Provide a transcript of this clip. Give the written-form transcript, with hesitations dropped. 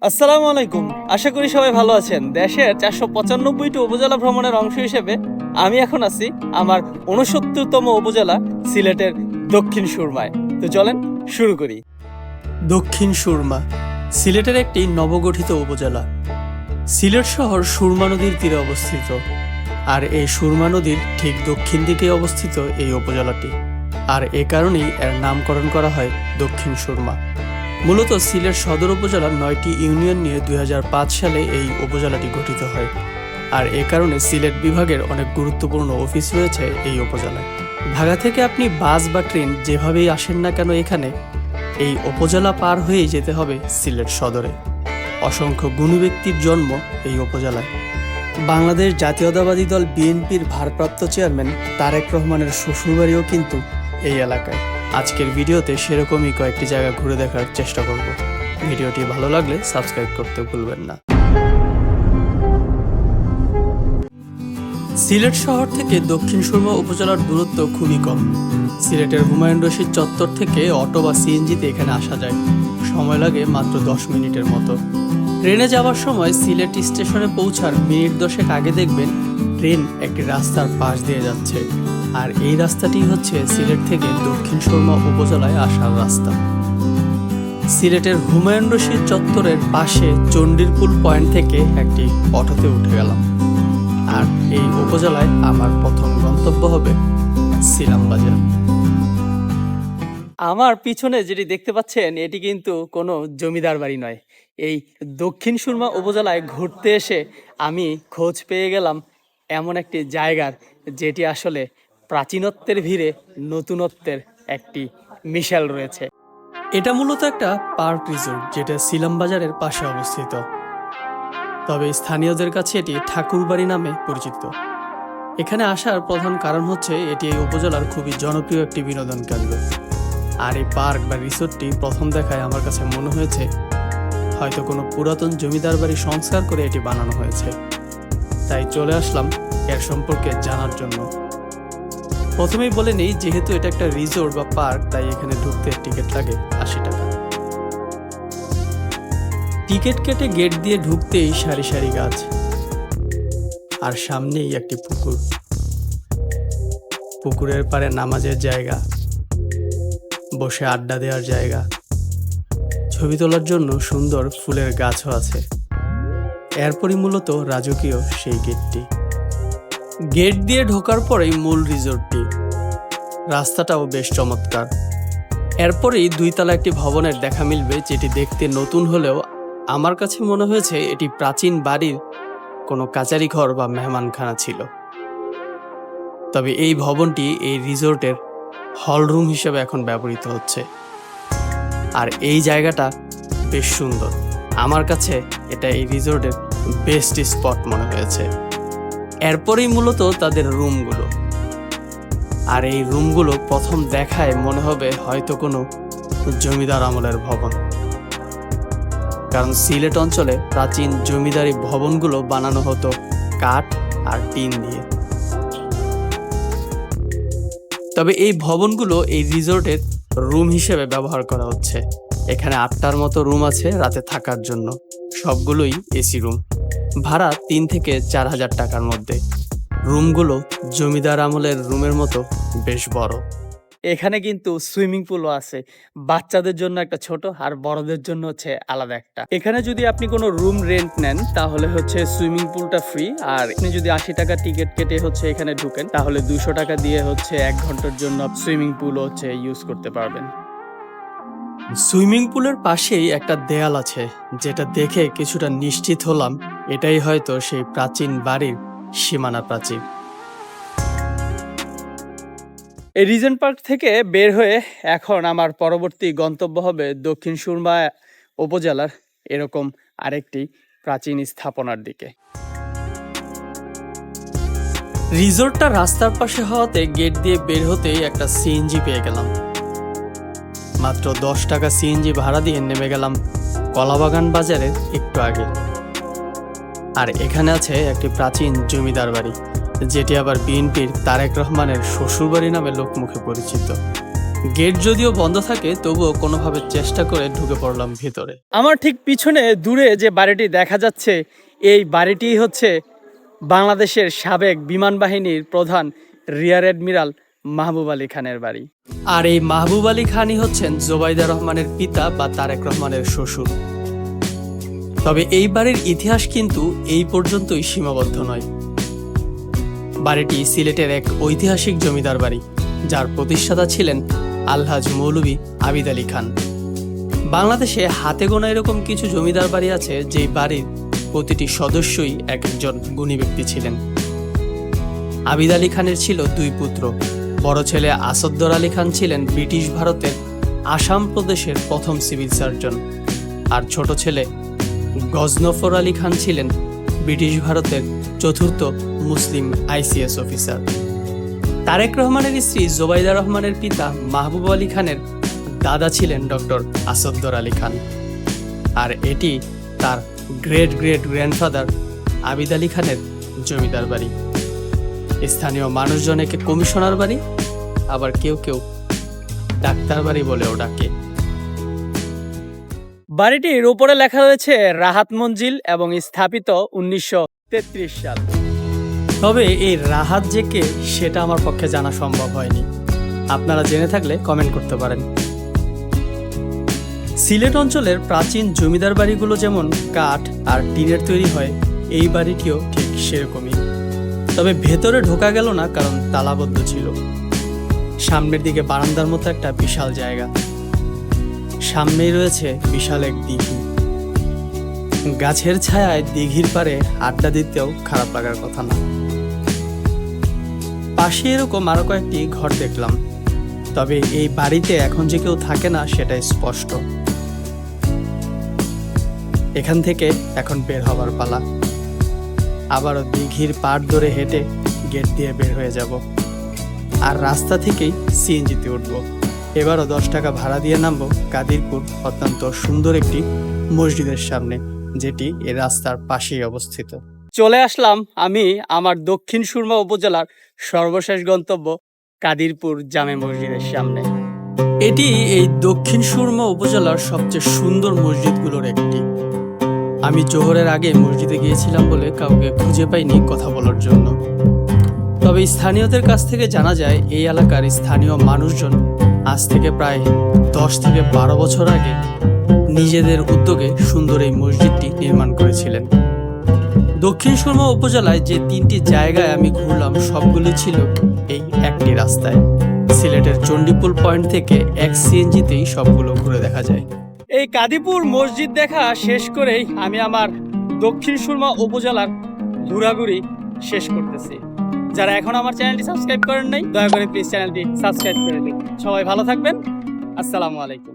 আসসালামু আলাইকুম। আশা করি সবাই ভালো আছেন। দেশের 495টি উপজেলা ভ্রমণের অংশ হিসেবে আমি এখন আছি আমার 69তম উপজেলা সিলেটের দক্ষিণ সুরমায়। তো চলেন শুরু করি। দক্ষিণ সুরমা সিলেটের একটি নবগঠিত উপজেলা। সিলেট শহর সুরমা নদীর তীরে অবস্থিত, আর এই সুরমা নদীর ঠিক দক্ষিণ দিকে অবস্থিত এই উপজেলাটি, আর এ কারণেই এর নামকরণ করা হয় দক্ষিণ সুরমা। মূলত সিলেট সদর উপজেলার 9টি ইউনিয়ন নিয়ে 2005 সালে এই উপজেলাটি গঠিত হয়, আর এ কারণে সিলেট বিভাগের অনেক গুরুত্বপূর্ণ অফিস রয়েছে এই উপজেলায়। ঢাকা থেকে আপনি বাস বা ট্রেন যেভাবেই আসেন না কেন, এখানে এই উপজেলা পার হয়েই যেতে হবে সিলেট সদরে। অসংখ্য গুণী ব্যক্তির জন্ম এই উপজেলায়। বাংলাদেশ জাতীয়তাবাদী দল বিএনপির ভারপ্রাপ্ত চেয়ারম্যান তারেক রহমানের শ্বশুরবাড়িও কিন্তু এই এলাকায়। আজকের ভিডিওতে সেরকমই কয়েকটি জায়গা ঘুরে দেখার চেষ্টা করব। ভিডিওটি ভালো লাগলে সাবস্ক্রাইব করতে ভুলবেন না। সিলেট শহর থেকে দক্ষিণ সুরমা উপজেলার দূরত্ব খুবই কম। সিলেটের হুমায়ুন রশিদ চত্বর থেকে অটো বা সিএনজিতে এখানে আসা যায়। সময় লাগে মাত্র 10 মিনিটের মতো। ট্রেনে যাওয়ার সময় সিলেট স্টেশনে পৌঁছার মিনিট 10 আগে দেখবেন ট্রেন একটি রাস্তার পাশ দিয়ে যাচ্ছে, আর এই রাস্তাটি হচ্ছে সিলেট থেকে দক্ষিণ সুরমা উপজেলায় আসার রাস্তা। সিলেটের হুমায়ুন রশিদ চত্বরের পাশে চণ্ডীরপুল পয়েন্ট থেকে একটি অটোতে উঠে গেলাম, আর এই উপজেলায় আমার প্রথম গন্তব্য হবে সিলামবাজার। আমার পিছনে যেটি দেখতে পাচ্ছেন, এটি কিন্তু কোনো জমিদার বাড়ি নয়। এই দক্ষিণ সুরমা উপজেলায় ঘুরতে এসে আমি খোঁজ পেয়ে গেলাম এমন একটি জায়গার, যেটি আসলে প্রাচীনত্বের ভিড়ে নতুনত্বের একটি মিশেল রয়েছে। এটা মূলত একটা পার্ক রিসোর্ট, যেটা সিলামবাজারের পাশে অবস্থিত। তবে স্থানীয়দের কাছে এটি ঠাকুরবাড়ি নামে পরিচিত। এখানে আসার প্রধান কারণ হচ্ছে এটি এই উপজেলার খুবই জনপ্রিয় একটি বিনোদন কেন্দ্র। আর এই পার্ক বা রিসোর্টটি প্রথম দেখায় আমার কাছে মনে হয়েছে হয়তো কোনো পুরাতন জমিদার বাড়ি সংস্কার করে এটি বানানো হয়েছে। তাই চলে আসলাম এর সম্পর্কে জানার জন্য। প্রথমেই বলে নেই, যেহেতু এটা একটা রিসোর্ট বা পার্ক, তাই এখানে ঢুকতে টিকিট লাগে 80 টাকা। টিকিট কেটে গেট দিয়ে ঢুকতেই সারি সারি গাছ, আর সামনেই একটি পুকুর। পুকুরের পাড়ে নামাজের জায়গা, বসে আড্ডা দেওয়ার জায়গা, ছবি তোলার জন্য সুন্দর ফুলের গাছও আছে। এরপরই মূলত রাজকীয় সেই গেটটি। গেট দিয়ে ঢোকার পরেই মূল রিসোর্টটি। রাস্তাটাও বেশ চমৎকার। এরপরেই 2 তলা একটি ভবনের দেখা মিলবে, যেটি দেখতে নতুন হলেও আমার কাছে মনে হয়েছে এটি প্রাচীন বাড়ির কোনো কাচারি ঘর বা মেহমানখানা ছিল। তবে এই ভবনটি এই রিসোর্টের হল রুম হিসেবে এখন ব্যবহৃত হচ্ছে। আর এই জায়গাটা বেশ সুন্দর। আমার কাছে এটা এই রিসোর্টের বেস্ট স্পট মনে হয়েছে। এরপরেই মূলত তাদের রুমগুলো। আর এই রুমগুলো প্রথম দেখায় মনে হবে হয়তো কোনো জমিদার আমলের ভবন, কারণ সিলেট অঞ্চলে প্রাচীন জমিদারি ভবনগুলো বানানো হতো কাঠ আর টিন দিয়ে। তবে এই ভবনগুলো এই রিসোর্টের রুম হিসেবে ব্যবহার করা হচ্ছে। এখানে 8টার মতো রুম আছে রাতে থাকার জন্য। সবগুলোই এসি রুম। ভাড়া 3 থেকে 4,000 টাকার মধ্যে। রুমগুলো জমিদার আমলের রুমের মতো বেশ বড়। এখানে কিন্তু সুইমিং পুলও আছে। বাচ্চাদের জন্য একটা ছোট, আর বড়দের জন্য হচ্ছে আলাদা একটা। এখানে যদি আপনি কোনো রুম রেন্ট নেন, তাহলে হচ্ছে সুইমিং পুলটা ফ্রি। আর আপনি যদি 80 টাকা টিকিট কেটে হচ্ছে এখানে ঢুকেন, তাহলে 200 টাকা দিয়ে হচ্ছে 1 ঘন্টার জন্য সুইমিং পুল হচ্ছে ইউজ করতে পারবেন। সুইমিং পুলের পাশেই একটা দেয়াল আছে, যেটা দেখে কিছুটা নিশ্চিত হলাম এটাই হয়তো সেই প্রাচীন বাড়ির সীমানা প্রাচীর। এই রিজেন্ট পার্ক থেকে বের হয়ে এখন আমার পরবর্তী গন্তব্য হবে দক্ষিণ সুরমা উপজেলার এরকম আরেকটি প্রাচীন স্থাপনার দিকে। রিসোর্টটা রাস্তার পাশে হওয়াতে গেট দিয়ে বের হতেই একটা সিএনজি পেয়ে গেলাম। মাত্র 10 টাকা সিএনজি ভাড়া দিয়ে নেমে গেলাম কলাবাগান বাজারের একটু আগে। আর এখানে আছে একটি প্রাচীন জমিদার বাড়ি, যেটি আবার বিএনপির তারেক রহমানের শ্বশুরবাড়ি নামে লোকমুখে পরিচিত। গেট যদিও বন্ধ থাকে তবুও কোনোভাবে চেষ্টা করে ঢুকে পড়লাম ভিতরে। আমার ঠিক পিছনে দূরে যে বাড়িটি দেখা যাচ্ছে, এই বাড়িটি হচ্ছে বাংলাদেশের সাবেক বিমান বাহিনীর প্রধান রিয়ার অ্যাডমিরাল মাহবুব আলী খানের বাড়ি। আর এই মাহবুব আলী খানই হচ্ছেন জোবাইদা রহমানের পিতা বা তারেক রহমানের শ্বশুর। তবে এই বাড়ির ইতিহাস কিন্তু এই পর্যন্তই সীমাবদ্ধ নয়। বাড়িটি সিলেটের এক ঐতিহাসিক জমিদার বাড়ি, যার প্রতিষ্ঠাতা ছিলেন আলহাজ মৌলভী আবিদ আলী খান। বাংলাদেশে হাতে গোনা এরকম কিছু জমিদার বাড়ি আছে যেই বাড়ির প্রতিটি সদস্যই এক একজন গুণী ব্যক্তি ছিলেন। আবিদ আলী খানের ছিল 2 পুত্র। বড় ছেলে আসাদুর আলী খান ছিলেন ব্রিটিশ ভারতের আসাম প্রদেশের প্রথম সিভিল সার্জন, আর ছোট ছেলে গজনফর আলী খান ছিলেন ব্রিটিশ ভারতের 4র্থ মুসলিম আইসিএস অফিসার। তারেক রহমানের স্ত্রী জোবাইদা রহমানের পিতা মাহবুব আলী খানের দাদা ছিলেন ডক্টর আসাদুর আলী খান, আর এটি তার great great grandfather Abid Ali খানের জমিদার বাড়ি। স্থানীয় মানুষজন একে কমিশনার বাড়ি, আবার কেউ কেউ ডাক্তার বাড়ি বলেও ডাকে। বাড়িটির উপরে লেখা রয়েছে রাহাত মঞ্জিল এবং স্থাপিত 1933 সাল। তবে এই রাহাত যে কে সেটা আমার পক্ষে জানা সম্ভব হয়নি। আপনারা জেনে থাকলে কমেন্ট করতে পারেন। সিলেট অঞ্চলের প্রাচীন জমিদার বাড়িগুলো যেমন কাঠ আর টিনের তৈরি হয়, এই বাড়িটিও ঠিক সেরকমই। তবে ভেতরে ঢোকা গেল না, কারণ তালাবদ্ধ ছিল। সামনের দিকে বারান্দার মতো একটা বিশাল জায়গা, সামনেই রয়েছে বিশাল এক দিঘি। গাছের ছায়ায় দিঘির পাড়ে আড্ডা দিতেও খারাপ লাগার কথা না। পাশে এরকম আরো কয়েকটি ঘর দেখলাম, তবে এই বাড়িতে এখন যে কেউ থাকে না সেটা স্পষ্ট। এখান থেকে এখন বের হবার পালা। আবারও দিঘির পাড় ধরে হেঁটে গেট দিয়ে বের হয়ে যাব, আর রাস্তা থেকেই সিএনজিতে উঠব। এবারও 10 টাকা ভাড়া দিয়ে নামবো কাদিরপুর অত্যন্ত সুন্দর একটি মসজিদের সামনে, যেটি এই রাস্তার পাশেই অবস্থিত। চলে আসলাম আমি আমার দক্ষিণ সুরমা উপজেলার সর্বশেষ গন্তব্য কাদিরপুর জামে মসজিদের সামনে। এটি এই দক্ষিণ সুরমা উপজেলার সবচেয়ে সুন্দর মসজিদগুলোর একটি। আমি জোহরের আগে মসজিদে গিয়েছিলাম বলে কাউকে খুঁজে পাইনি কথা বলার জন্য। তবে স্থানীয়দের কাছ থেকে জানা যায় এই এলাকার স্থানীয় মানুষজন আজ থেকে প্রায় 10 থেকে 12 বছর আগে নিজেদের উদ্যোগে সুন্দর এই মসজিদটি নির্মাণ করেছিলেন। দক্ষিণ সুরমা উপজেলায় যে 3টি জায়গায় আমি ঘুরলাম সবগুলি ছিল এই একটি রাস্তায়। সিলেটের চণ্ডীপুল পয়েন্ট থেকে এক সিএনজিতেই সবগুলো ঘুরে দেখা যায়। এই কাদিপুর মসজিদ দেখা শেষ করেই আমি আমার দক্ষিণ সুরমা উপজেলার ঘোরাঘুরি শেষ করতেছি। যারা এখন আমার চ্যানেলটি সাবস্ক্রাইব করেন নাই, দয়া করে প্লিজ চ্যানেলটি সাবস্ক্রাইব করে দিন। সবাই ভালো থাকবেন। আসসালামু আলাইকুম।